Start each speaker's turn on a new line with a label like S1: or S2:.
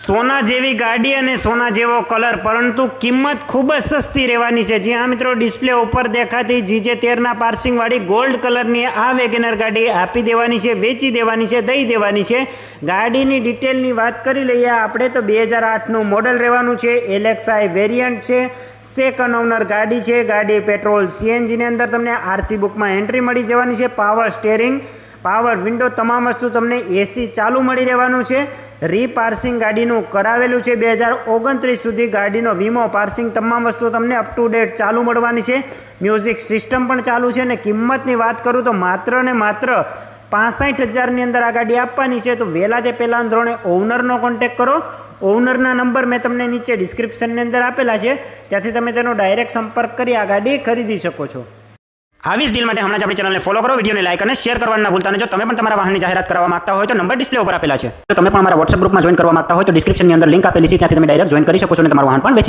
S1: સોના જેવી ગાડી અને સોના જેવો કલર, પરંતુ કિંમત ખૂબ જ સસ્તી રહેવાની છે। જી હા મિત્રો, ડિસ્પ્લે ઉપર દેખાતી GJ13 પાર્સિંગવાળી ગોલ્ડ કલરની આ વેગેનર ગાડી આપી દેવાની છે, વેચી દેવાની છે, દઈ દેવાની છે। ગાડીની ડિટેલની વાત કરી લઈએ આપણે તો 2008નું મોડલ રહેવાનું છે। LXI વેરિયન્ટ છે, સેકન્ડ ઓનર ગાડી છે। ગાડી પેટ્રોલ CNG ની અંદર તમને RC બુકમાં એન્ટ્રી મળી જવાની છે। પાવર સ્ટેરિંગ, પાવર વિન્ડો, તમામ વસ્તુ તમને AC ચાલુ મળી રહેવાનું છે। રીપાર્સિંગ ગાડીનું કરાવેલું છે 2029 સુધી। ગાડીનો વીમો, પાર્સિંગ, તમામ વસ્તુ તમને અપ ટુ ડેટ ચાલુ મળવાની છે। મ્યુઝિક સિસ્ટમ પણ ચાલુ છે। અને કિંમતની વાત કરું તો માત્ર ને માત્ર 65,000ની અંદર આ ગાડી આપવાની છે। તો વહેલા તે પહેલાં ધોરણે ઓનરનો કોન્ટેક કરો। ઓનરના નંબર મેં તમને નીચે ડિસ્ક્રિપ્શનની અંદર આપેલા છે, ત્યાંથી તમે તેનો ડાયરેક્ટ સંપર્ક કરી આ ગાડી ખરીદી શકો છો। આવી જ ડીલ માટે હમણાં જ આપણી ચેનલને ફોલો કરો, વિડીયોને લાઈક અને શેર કરવાનું ના ભૂલતા। અને જો તમે પણ તમારા વાહનની જાહેરાત કરવા માંગતા હોય તો નંબર ડિસ્પ્લે ઉપર આપેલા છે। જો તમે પણ અમારા WhatsApp ગ્રુપમાં જોઈન કરવા માંગતા હોય તો ડિસ્ક્રિપ્શનની અંદર લિંક આપેલી છે, ત્યાંથી તમે ડાયરેક્ટ જોઈન કરી શકો છો અને તમારું વાહન પણ વેચી